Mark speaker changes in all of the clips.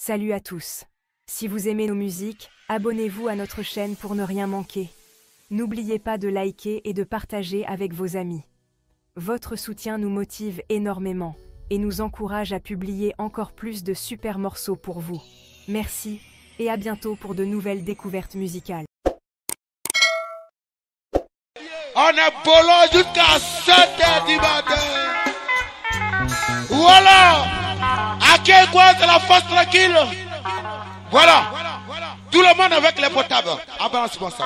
Speaker 1: Salut à tous. Si vous aimez nos musiques, abonnez-vous à notre chaîne pour ne rien manquer. N'oubliez pas de liker et de partager avec vos amis. Votre soutien nous motive énormément et nous encourage à publier encore plus de super morceaux pour vous. Merci et à bientôt pour de nouvelles découvertes musicales.
Speaker 2: On est boulot jusqu'à 7h du matin. Voilà. À quel coin c'est la face tranquille. Voilà. Tout le monde avec les potables. Ah ben c'est bon ça.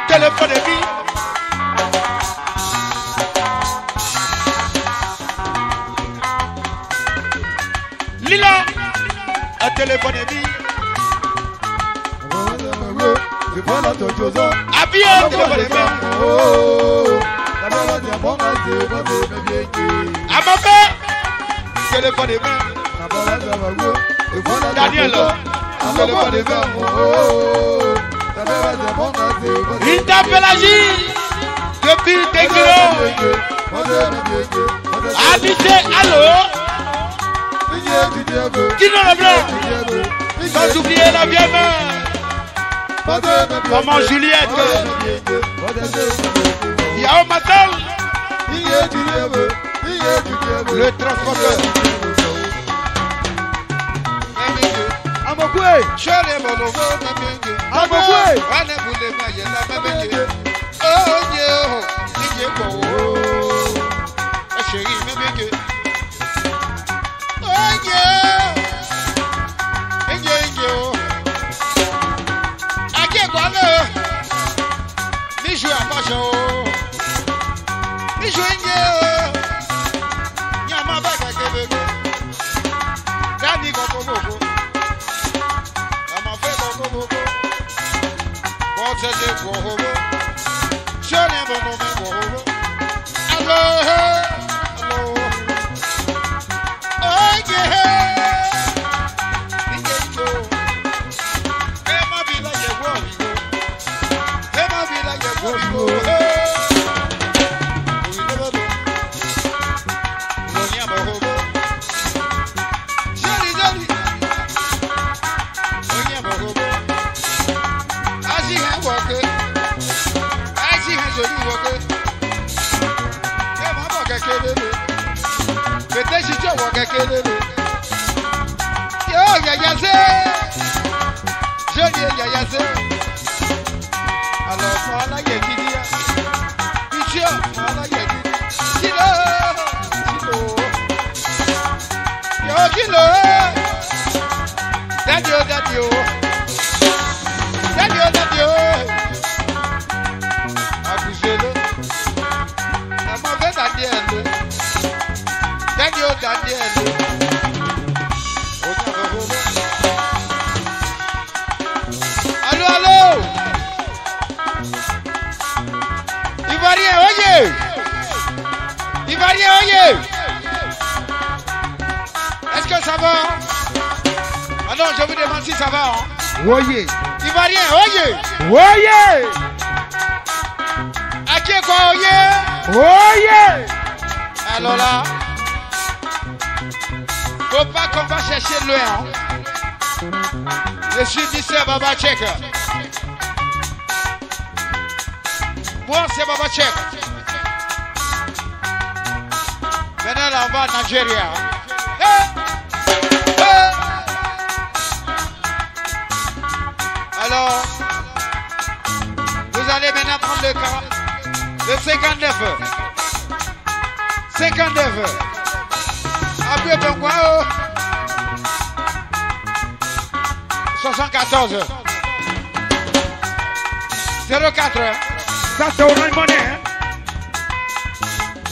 Speaker 2: Téléphone est mis. Lila. Un téléphone est mis. Habillé, téléphone est mis. À ma mère. Téléphone est mis. Daniel. Téléphone est mis. Rita Pélagie. Depuis Teguiro. Habité, allô. Qui dans le blanc? Sans oublier la vieille mère. Maman Juliette. Yao Matal. Le transporteur. Amokwe. Est-ce que ça va? Ah non, je vous demande si ça va. Hein?
Speaker 3: Voyez.
Speaker 2: Ivoirien, voyez.
Speaker 3: Voyez.
Speaker 2: À qui quoi, voyez?
Speaker 3: Voyez.
Speaker 2: Alors là, faut pas qu'on va chercher loin. Hein? Je suis d'ici à Baba Tchèque. Moi, c'est Baba Tchèque. Maintenant, là, on va à Nigeria. Hey! Hey! Alors, vous allez maintenant prendre le 59. 59. Après, ben quoi? 74. 04.
Speaker 3: Ça, c'est au même monnaie. Hein?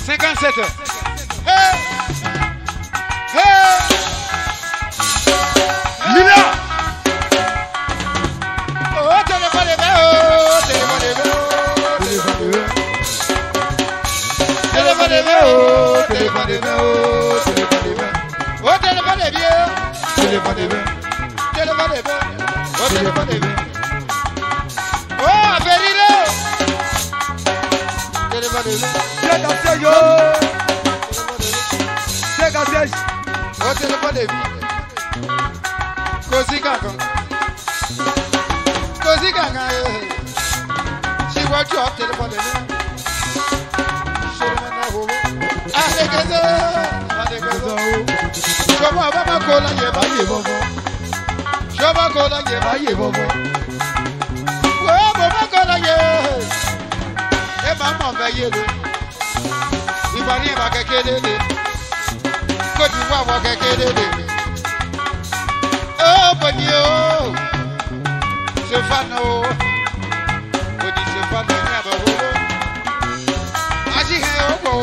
Speaker 2: 57. Hey! Hey!
Speaker 3: Lila!
Speaker 2: Oh, téléphone est bien, oh, téléphone est bien. Téléphone est bien, oh, téléphone est bien, oh, téléphone est bien. Oh, téléphone est bien. Téléphone est bien. Téléphone est bien. Oh, téléphone est bien. Oh, Averilo. Téléphone est bien.
Speaker 3: C'est dans ce yo! C'est dans ce...
Speaker 2: Oh, téléphone est bien. Kosi Gaga. Kosi Gaga. She worked you up to the body. Adegazo. Shoma baba kola ye ba ye bobo. Shoma kola ye ba ye bobo. Wo baba kola ye. E ma mo ba ye le. Ibani ba kekele le. Ko ti wa wa kekele le. Oh bonio. Stefano. Ko di Stefano ni aba bobo. Aji he obo.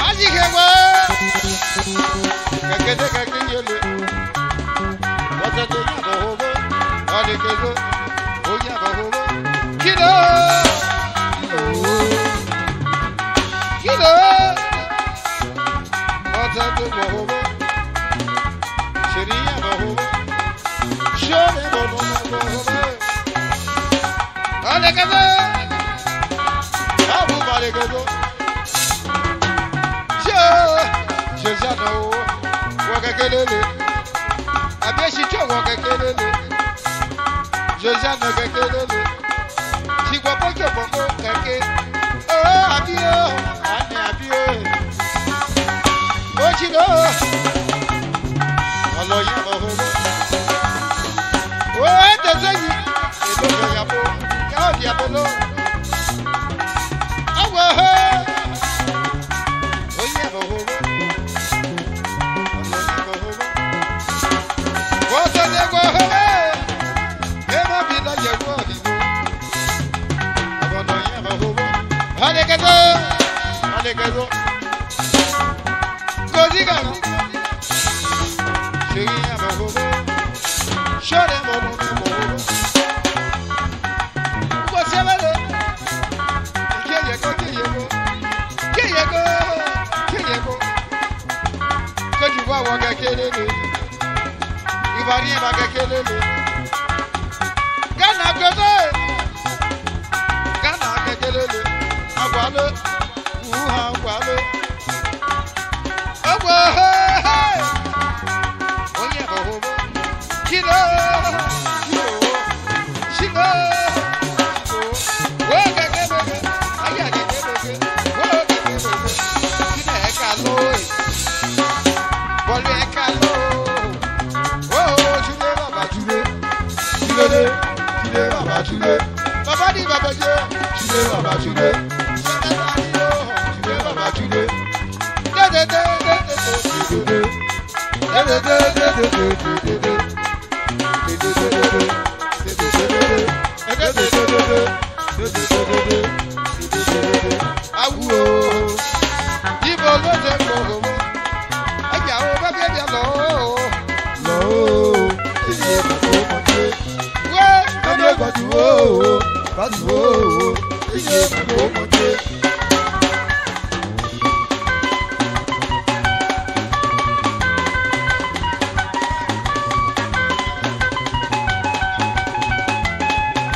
Speaker 2: Aji he wo. Kekele kekele. Wata de ni aba bobo. Ade kezo. O ni aba bobo. Kilo. Kilo. Wata de bobo. Sheria bobo. Shore bobo bobo. Ade kezo. Abu bare kezo. Jezano, Wakakelele, Abeshi, Wakakelele, Jezano Kakelele, Chiquapoke, Bongo, Kake, oh, Abio, Anne Abio, Ochino, Aloya, oh, the Zagi, Yabo, Yabo, oh, Adegazo, Kosi Gaga, Sheria bobo, Shore bobo bobo. What's your name? Kiyego. Kosi wa wa kelele, Ibari ba kelele. Gana gozo, Gana kelele, Agwalo. Gualo, oh, hey, oh yeah, oh, kilo, shilo, oh, gege, aya gege, oh, gege, kina ekalo, bolu ekalo, oh, jule baba jule, baba di baba jule baba jule.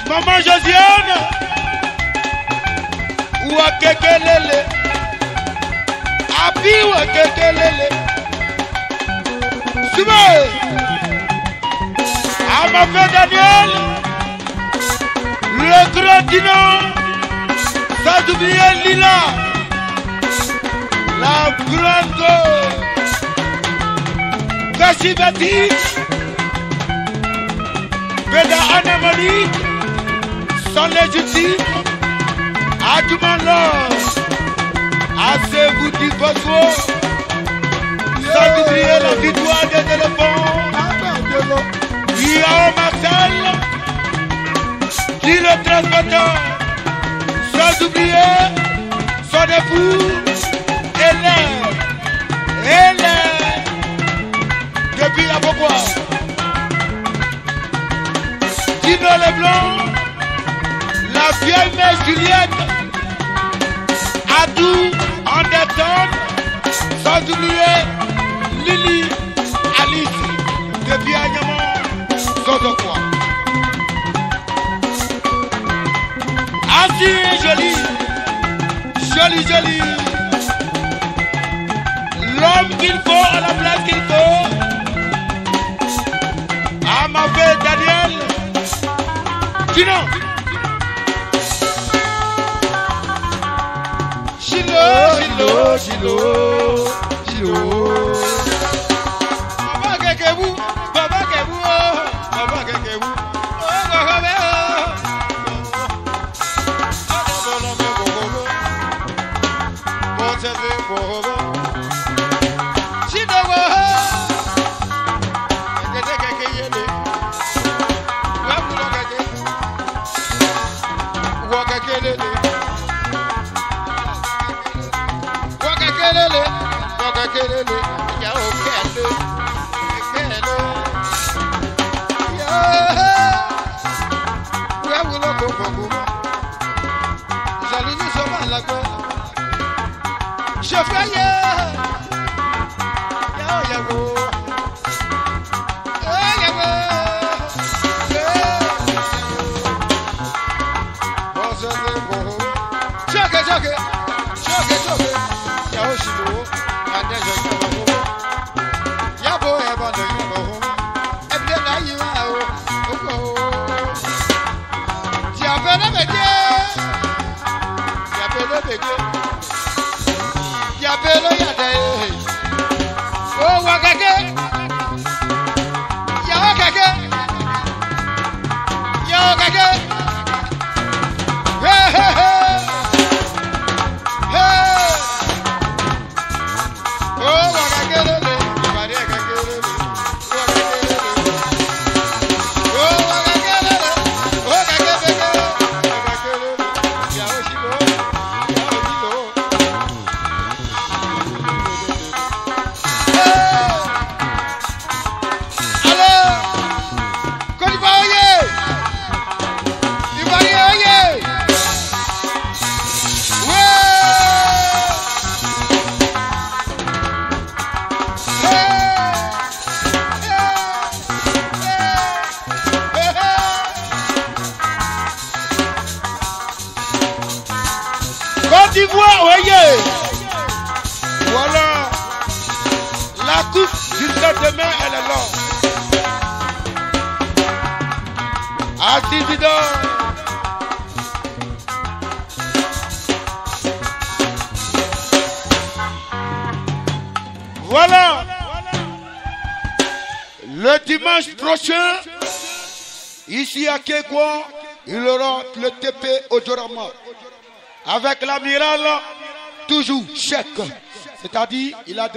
Speaker 2: Maman Josiane, Wakekelele, Abi Wakekelele, Soumé, Amafé Daniel, le grand dîner, sans oublier Lila, la grande Kachibati, Beda Anamali. Sans légitime, à tout malheur, à ce vous dit votre sans oublier la victoire des éléphants. Il y a Marcel, qui le transporteur, sans oublier son époux, Hélène, depuis la Beauvoir. Dino Leblanc, la vieille mère Juliette, Adou, Anderson, sans oublier Lily, Alice, depuis Agnemont, Sodokwa. Ainsi joli, joli, joli. L'homme qu'il faut à la place qu'il faut.
Speaker 3: Côte d'Ivoire, voyez. Voilà. La coupe jusqu'à demain, elle est là. Activité. Voilà. Le dimanche prochain, ici à Kekwa, il y aura le TP Odorama. Avec l'amiral, toujours chèque. C'est-à-dire, il a